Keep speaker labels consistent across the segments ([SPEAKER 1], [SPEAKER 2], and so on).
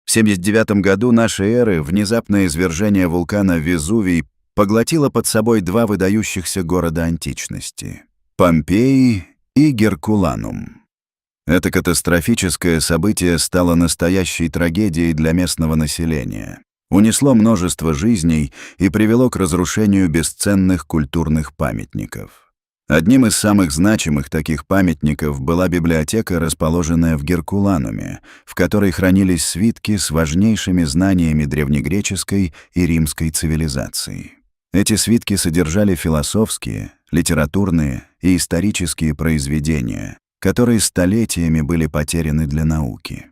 [SPEAKER 1] В 79 году нашей эры внезапное извержение вулкана Везувий поглотило под собой два выдающихся города античности — Помпеи и Геркуланум. Это катастрофическое событие стало настоящей трагедией для местного населения, унесло множество жизней и привело к разрушению бесценных культурных памятников. Одним из самых значимых таких памятников была библиотека, расположенная в Геркулануме, в которой хранились свитки с важнейшими знаниями древнегреческой и римской цивилизации. Эти свитки содержали философские, литературные и исторические произведения, которые столетиями были потеряны для науки.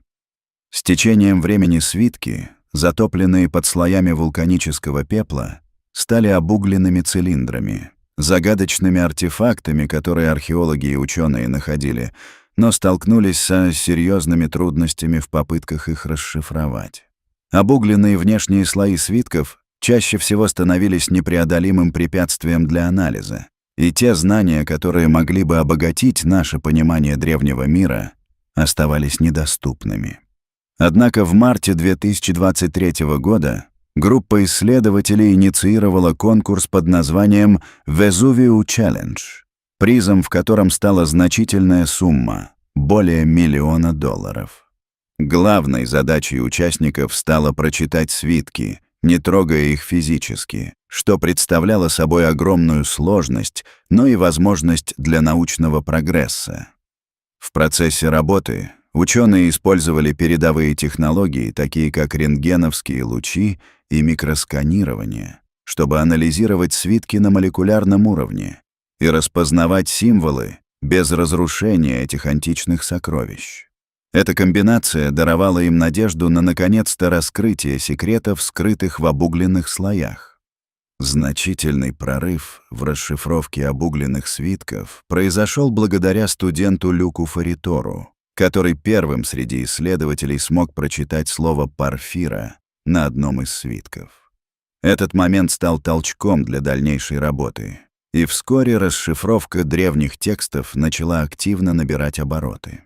[SPEAKER 1] С течением времени свитки, затопленные под слоями вулканического пепла, стали обугленными цилиндрами, загадочными артефактами, которые археологи и ученые находили, но столкнулись со серьезными трудностями в попытках их расшифровать. Обугленные внешние слои свитков чаще всего становились непреодолимым препятствием для анализа, и те знания, которые могли бы обогатить наше понимание древнего мира, оставались недоступными. Однако в марте 2023 года группа исследователей инициировала конкурс под названием «Vesuvio Challenge», призом в котором стала значительная сумма — более $1 миллиона. Главной задачей участников стало прочитать свитки, не трогая их физически, что представляло собой огромную сложность, но и возможность для научного прогресса. В процессе работы ученые использовали передовые технологии, такие как рентгеновские лучи и микросканирование, чтобы анализировать свитки на молекулярном уровне и распознавать символы без разрушения этих античных сокровищ. Эта комбинация даровала им надежду на наконец-то раскрытие секретов, скрытых в обугленных слоях. Значительный прорыв в расшифровке обугленных свитков произошел благодаря студенту Люку Фаритору, который первым среди исследователей смог прочитать слово «порфира» на одном из свитков. Этот момент стал толчком для дальнейшей работы, и вскоре расшифровка древних текстов начала активно набирать обороты.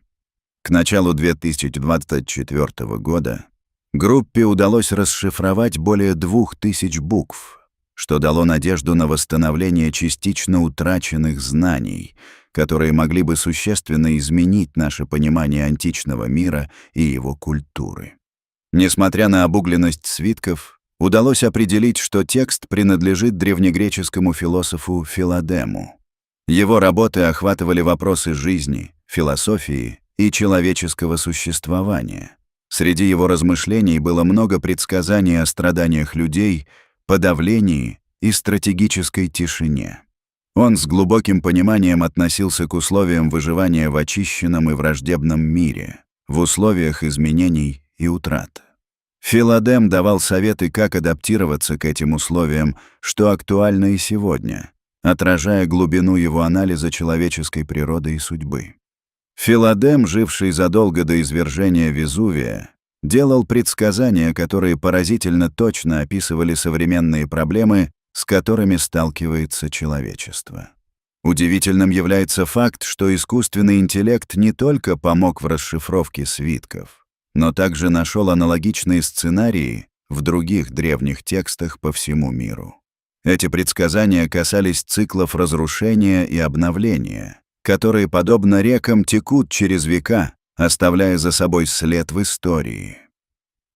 [SPEAKER 1] К началу 2024 года группе удалось расшифровать более 2000 букв, что дало надежду на восстановление частично утраченных знаний, которые могли бы существенно изменить наше понимание античного мира и его культуры. Несмотря на обугленность свитков, удалось определить, что текст принадлежит древнегреческому философу Филадему. Его работы охватывали вопросы жизни, философии и человеческого существования. Среди его размышлений было много предсказаний о страданиях людей, подавлении и стратегической тишине. Он с глубоким пониманием относился к условиям выживания в очищенном и враждебном мире, в условиях изменений и утрат. Филадем давал советы, как адаптироваться к этим условиям, что актуально и сегодня, отражая глубину его анализа человеческой природы и судьбы. Филадем, живший задолго до извержения Везувия, делал предсказания, которые поразительно точно описывали современные проблемы, с которыми сталкивается человечество. Удивительным является факт, что искусственный интеллект не только помог в расшифровке свитков, но также нашел аналогичные сценарии в других древних текстах по всему миру. Эти предсказания касались циклов разрушения и обновления, которые, подобно рекам, текут через века, оставляя за собой след в истории.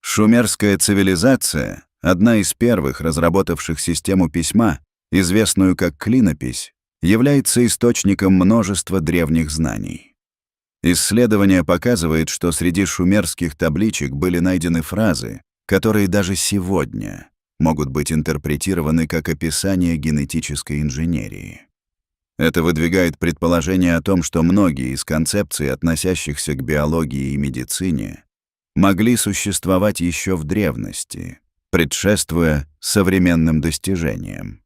[SPEAKER 1] Шумерская цивилизация, одна из первых разработавших систему письма, известную как клинопись, является источником множества древних знаний. Исследование показывает, что среди шумерских табличек были найдены фразы, которые даже сегодня могут быть интерпретированы как описание генетической инженерии. Это выдвигает предположение о том, что многие из концепций, относящихся к биологии и медицине, могли существовать еще в древности, предшествуя современным достижениям.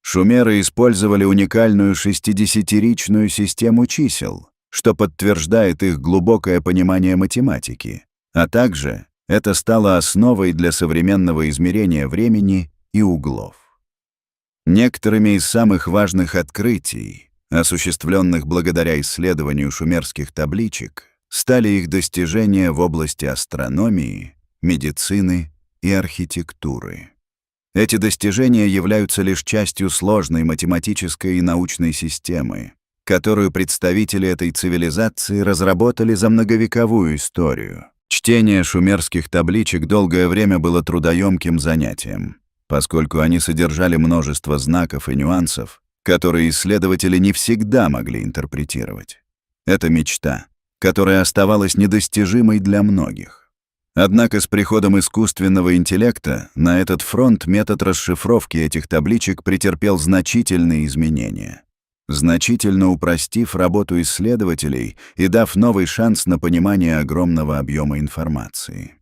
[SPEAKER 1] Шумеры использовали уникальную 60-ричную систему чисел, что подтверждает их глубокое понимание математики, а также это стало основой для современного измерения времени и углов. Некоторыми из самых важных открытий, осуществленных благодаря исследованию шумерских табличек, стали их достижения в области астрономии медицины и архитектуры. Эти достижения являются лишь частью сложной математической и научной системы, которую представители этой цивилизации разработали за многовековую историю. Чтение шумерских табличек долгое время было трудоемким занятием, поскольку они содержали множество знаков и нюансов, которые исследователи не всегда могли интерпретировать. Это мечта, которая оставалась недостижимой для многих. Однако с приходом искусственного интеллекта на этот фронт метод расшифровки этих табличек претерпел значительные изменения, значительно упростив работу исследователей и дав новый шанс на понимание огромного объема информации.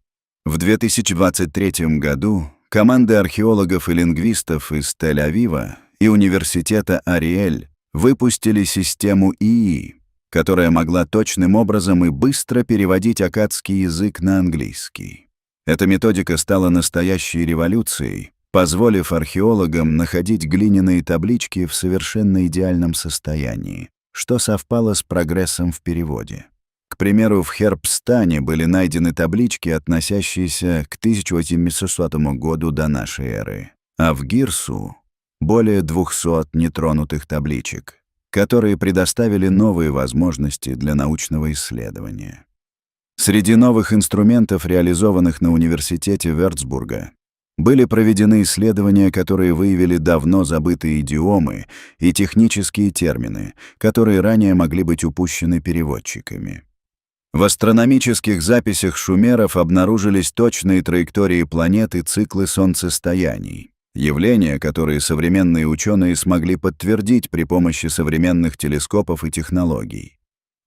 [SPEAKER 1] В 2023 году команды археологов и лингвистов из Тель-Авива и университета Ариэль выпустили систему ИИ, которая могла точным образом и быстро переводить аккадский язык на английский. Эта методика стала настоящей революцией, позволив археологам находить глиняные таблички в совершенно идеальном состоянии, что совпало с прогрессом в переводе. К примеру, в Хербстане были найдены таблички, относящиеся к 1800 году до нашей эры, а в Гирсу — более 200 нетронутых табличек, которые предоставили новые возможности для научного исследования. Среди новых инструментов, реализованных на университете Вюрцбурга, были проведены исследования, которые выявили давно забытые идиомы и технические термины, которые ранее могли быть упущены переводчиками. В астрономических записях шумеров обнаружились точные траектории планет и циклы солнцестояний, явления, которые современные ученые смогли подтвердить при помощи современных телескопов и технологий.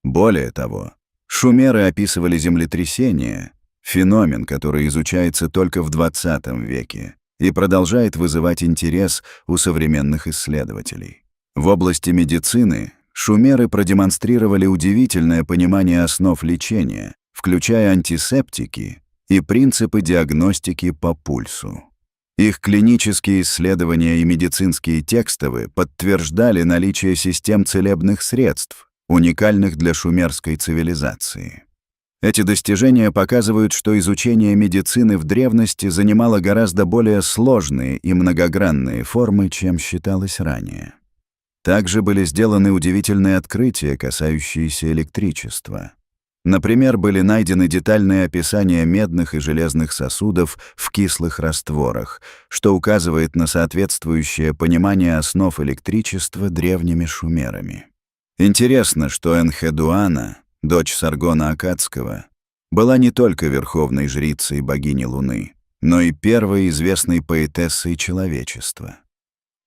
[SPEAKER 1] Более того, шумеры описывали землетрясения, феномен, который изучается только в XX веке и продолжает вызывать интерес у современных исследователей. В области медицины шумеры продемонстрировали удивительное понимание основ лечения, включая антисептики и принципы диагностики по пульсу. Их клинические исследования и медицинские текстовы подтверждали наличие систем целебных средств, уникальных для шумерской цивилизации. Эти достижения показывают, что изучение медицины в древности занимало гораздо более сложные и многогранные формы, чем считалось ранее. Также были сделаны удивительные открытия, касающиеся электричества. Например, были найдены детальные описания медных и железных сосудов в кислых растворах, что указывает на соответствующее понимание основ электричества древними шумерами. Интересно, что Энхедуана, дочь Саргона Аккадского, была не только верховной жрицей богини Луны, но и первой известной поэтессой человечества.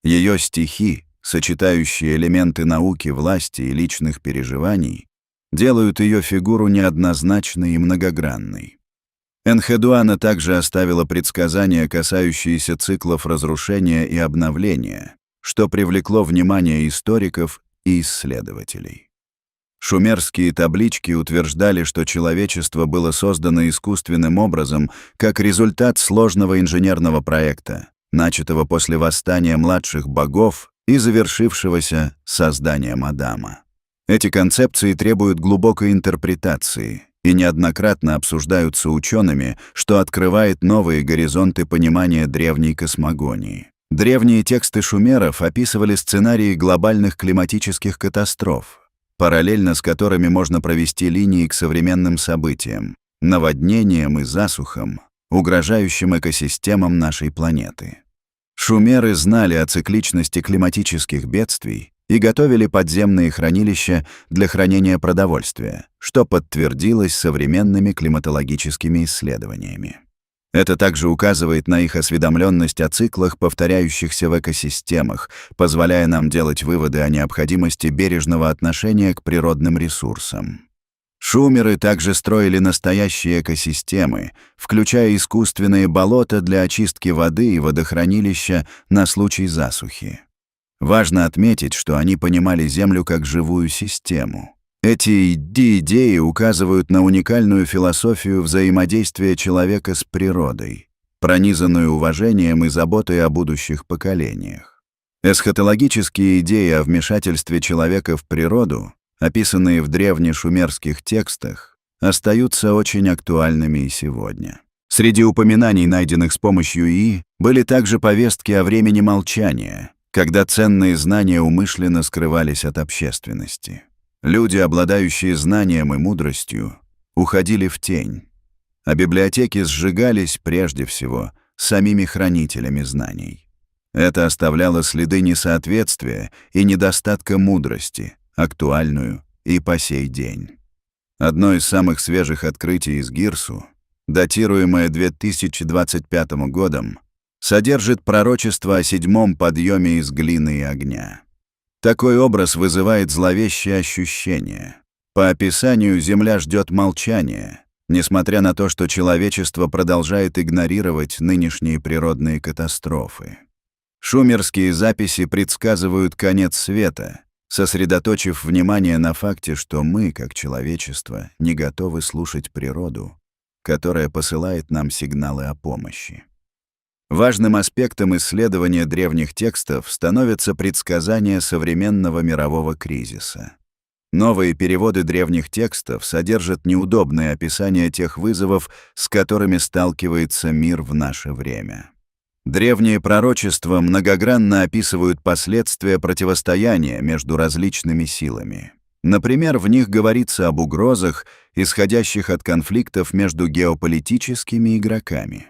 [SPEAKER 1] Ее стихи, сочетающие элементы науки, власти и личных переживаний, делают ее фигуру неоднозначной и многогранной. Энхедуана также оставила предсказания, касающиеся циклов разрушения и обновления, что привлекло внимание историков и исследователей. Шумерские таблички утверждали, что человечество было создано искусственным образом как результат сложного инженерного проекта, начатого после восстания младших богов и завершившегося созданием Адама. Эти концепции требуют глубокой интерпретации и неоднократно обсуждаются учеными, что открывает новые горизонты понимания древней космогонии. Древние тексты шумеров описывали сценарии глобальных климатических катастроф, параллельно с которыми можно провести линии к современным событиям, наводнениям и засухам, угрожающим экосистемам нашей планеты. Шумеры знали о цикличности климатических бедствий и готовили подземные хранилища для хранения продовольствия, что подтвердилось современными климатологическими исследованиями. Это также указывает на их осведомленность о циклах, повторяющихся в экосистемах, позволяя нам делать выводы о необходимости бережного отношения к природным ресурсам. Шумеры также строили настоящие экосистемы, включая искусственные болота для очистки воды и водохранилища на случай засухи. Важно отметить, что они понимали Землю как живую систему. Эти идеи указывают на уникальную философию взаимодействия человека с природой, пронизанную уважением и заботой о будущих поколениях. Эсхатологические идеи о вмешательстве человека в природу, описанные в древнешумерских текстах, остаются очень актуальными и сегодня. Среди упоминаний, найденных с помощью ИИ, были также повестки о времени молчания, когда ценные знания умышленно скрывались от общественности. Люди, обладающие знанием и мудростью, уходили в тень, а библиотеки сжигались прежде всего самими хранителями знаний. Это оставляло следы несоответствия и недостатка мудрости, актуальную и по сей день. Одно из самых свежих открытий из Гирсу, датируемое 2025 годом, содержит пророчество о 7-м подъеме из глины и огня. Такой образ вызывает зловещее ощущение. По описанию Земля ждет молчания, несмотря на то, что человечество продолжает игнорировать нынешние природные катастрофы. Шумерские записи предсказывают конец света, сосредоточив внимание на факте, что мы, как человечество, не готовы слушать природу, которая посылает нам сигналы о помощи. Важным аспектом исследования древних текстов становится предсказание современного мирового кризиса. Новые переводы древних текстов содержат неудобные описания тех вызовов, с которыми сталкивается мир в наше время. Древние пророчества многогранно описывают последствия противостояния между различными силами. Например, в них говорится об угрозах, исходящих от конфликтов между геополитическими игроками.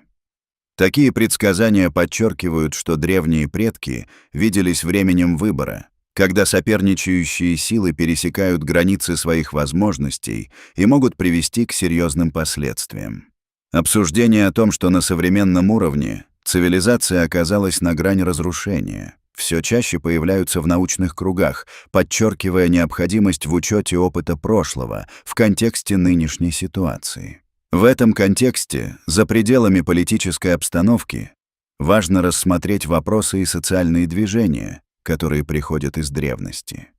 [SPEAKER 1] Такие предсказания подчеркивают, что древние предки виделись временем выбора, когда соперничающие силы пересекают границы своих возможностей и могут привести к серьезным последствиям. Обсуждение о том, что на современном уровне цивилизация оказалась на грани разрушения, все чаще появляются в научных кругах, подчеркивая необходимость в учете опыта прошлого в контексте нынешней ситуации. В этом контексте, за пределами политической обстановки, важно рассмотреть вопросы и социальные движения, которые приходят из древности.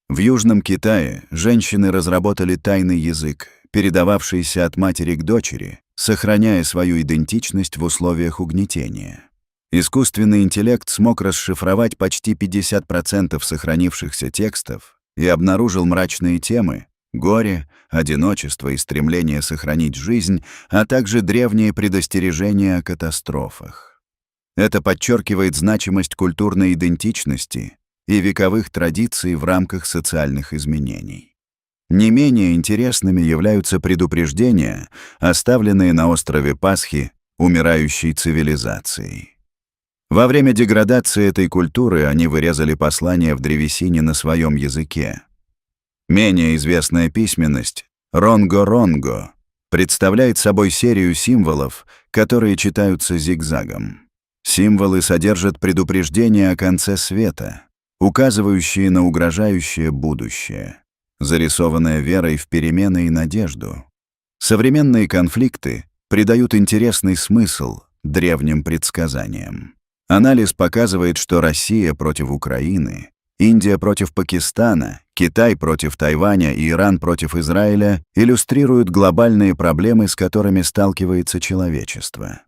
[SPEAKER 1] В Южном Китае женщины разработали тайный язык, передававшийся от матери к дочери, сохраняя свою идентичность в условиях угнетения. Искусственный интеллект смог расшифровать почти 50% сохранившихся текстов и обнаружил мрачные темы — горе, одиночество и стремление сохранить жизнь, а также древние предостережения о катастрофах. Это подчеркивает значимость культурной идентичности и вековых традиций в рамках социальных изменений. Не менее интересными являются предупреждения, оставленные на острове Пасхи умирающей цивилизацией. Во время деградации этой культуры они вырезали послания в древесине на своем языке. Менее известная письменность, ронго-ронго, представляет собой серию символов, которые читаются зигзагом. Символы содержат предупреждения о конце света, указывающие на угрожающее будущее, зарисованное верой в перемены и надежду. Современные конфликты придают интересный смысл древним предсказаниям. Анализ показывает, что Россия против Украины, Индия против Пакистана, Китай против Тайваня и Иран против Израиля иллюстрируют глобальные проблемы, с которыми сталкивается человечество.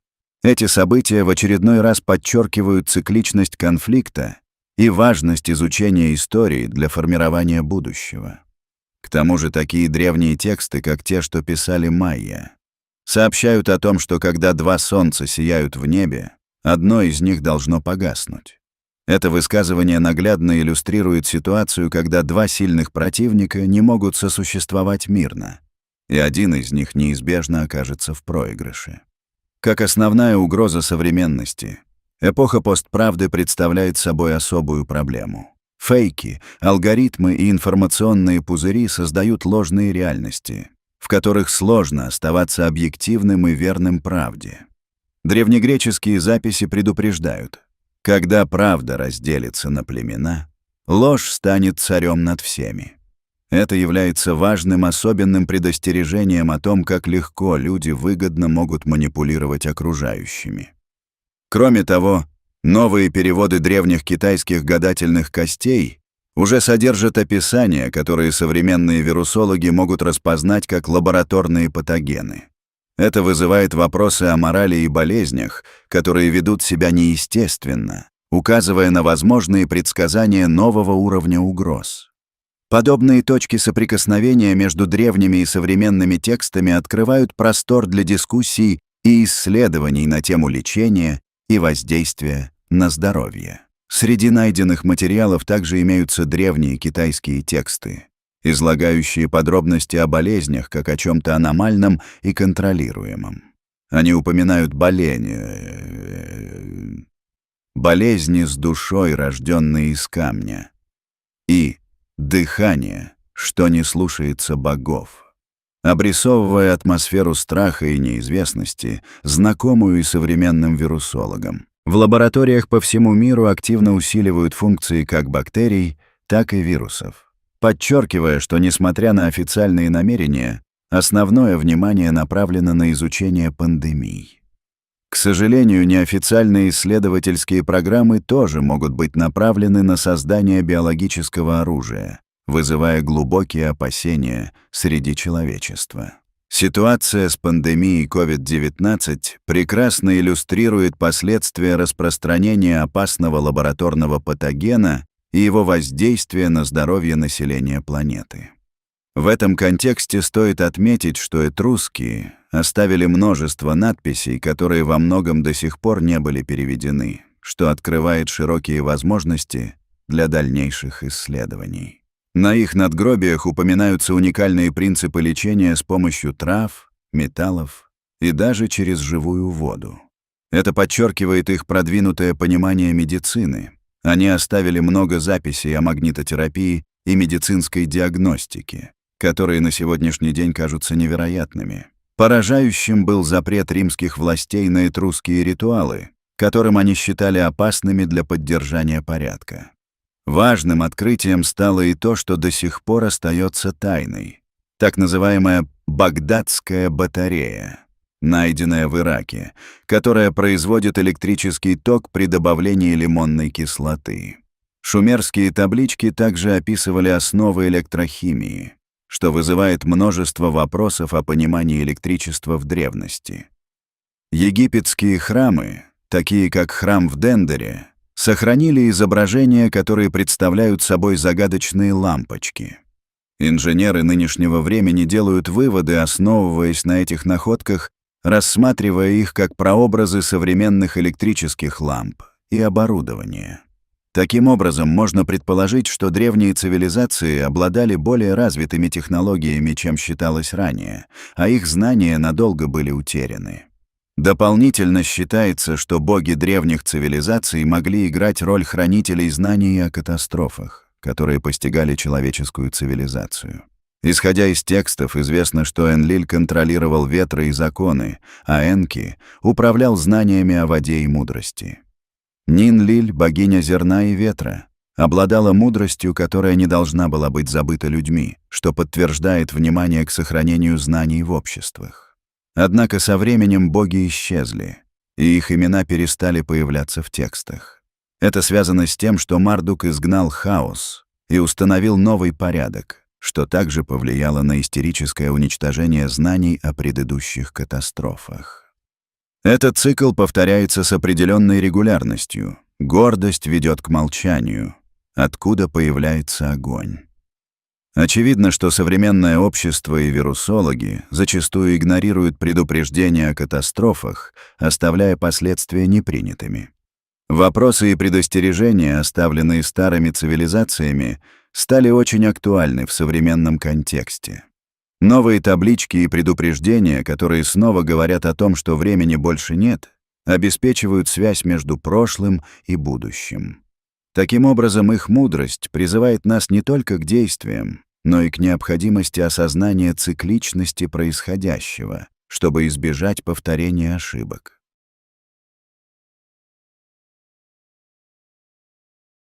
[SPEAKER 1] Эти события в очередной раз подчеркивают цикличность конфликта и важность изучения истории для формирования будущего. К тому же такие древние тексты, как те, что писали майя, сообщают о том, что когда два солнца сияют в небе, одно из них должно погаснуть. Это высказывание наглядно иллюстрирует ситуацию, когда два сильных противника не могут сосуществовать мирно, и один из них неизбежно окажется в проигрыше. Как основная угроза современности, эпоха постправды представляет собой особую проблему. Фейки, алгоритмы и информационные пузыри создают ложные реальности, в которых сложно оставаться объективным и верным правде. Древнегреческие записи предупреждают: когда правда разделится на племена, ложь станет царем над всеми. Это является важным особенным предостережением о том, как легко люди выгодно могут манипулировать окружающими. Кроме того, новые переводы древних китайских гадательных костей уже содержат описания, которые современные вирусологи могут распознать как лабораторные патогены. Это вызывает вопросы о морали и болезнях, которые ведут себя неестественно, указывая на возможные предсказания нового уровня угроз. Подобные точки соприкосновения между древними и современными текстами открывают простор для дискуссий и исследований на тему лечения и воздействия на здоровье. Среди найденных материалов также имеются древние китайские тексты, излагающие подробности о болезнях как о чем-то аномальном и контролируемом. Они упоминают болезни с душой, рожденные из камня, и дыхание, что не слушается богов, обрисовывая атмосферу страха и неизвестности, знакомую и современным вирусологам. В лабораториях по всему миру активно усиливают функции как бактерий, так и вирусов, подчеркивая, что, несмотря на официальные намерения, основное внимание направлено на изучение пандемий. К сожалению, неофициальные исследовательские программы тоже могут быть направлены на создание биологического оружия, вызывая глубокие опасения среди человечества. Ситуация с пандемией COVID-19 прекрасно иллюстрирует последствия распространения опасного лабораторного патогена и его воздействия на здоровье населения планеты. В этом контексте стоит отметить, что этруски оставили множество надписей, которые во многом до сих пор не были переведены, что открывает широкие возможности для дальнейших исследований. На их надгробиях упоминаются уникальные принципы лечения с помощью трав, металлов и даже через живую воду. Это подчеркивает их продвинутое понимание медицины. Они оставили много записей о магнитотерапии и медицинской диагностике, которые на сегодняшний день кажутся невероятными. Поражающим был запрет римских властей на этрусские ритуалы, которым они считали опасными для поддержания порядка. Важным открытием стало и то, что до сих пор остается тайной. Так называемая Багдадская батарея, найденная в Ираке, которая производит электрический ток при добавлении лимонной кислоты. Шумерские таблички также описывали основы электрохимии, что вызывает множество вопросов о понимании электричества в древности. Египетские храмы, такие как храм в Дендере, сохранили изображения, которые представляют собой загадочные лампочки. Инженеры нынешнего времени делают выводы, основываясь на этих находках, рассматривая их как прообразы современных электрических ламп и оборудования. Таким образом, можно предположить, что древние цивилизации обладали более развитыми технологиями, чем считалось ранее, а их знания надолго были утеряны. Дополнительно считается, что боги древних цивилизаций могли играть роль хранителей знаний о катастрофах, которые постигали человеческую цивилизацию. Исходя из текстов, известно, что Энлиль контролировал ветры и законы, а Энки управлял знаниями о воде и мудрости. Нинлиль, богиня зерна и ветра, обладала мудростью, которая не должна была быть забыта людьми, что подтверждает внимание к сохранению знаний в обществах. Однако со временем боги исчезли, и их имена перестали появляться в текстах. Это связано с тем, что Мардук изгнал хаос и установил новый порядок, что также повлияло на истерическое уничтожение знаний о предыдущих катастрофах. Этот цикл повторяется с определенной регулярностью. Гордость ведет к молчанию, откуда появляется огонь. Очевидно, что современное общество и вирусологи зачастую игнорируют предупреждения о катастрофах, оставляя последствия непринятыми. Вопросы и предостережения, оставленные старыми цивилизациями, стали очень актуальны в современном контексте. Новые таблички и предупреждения, которые снова говорят о том, что времени больше нет, обеспечивают связь между прошлым и будущим. Таким образом, их мудрость призывает нас не только к действиям, но и к необходимости осознания цикличности происходящего, чтобы избежать повторения ошибок.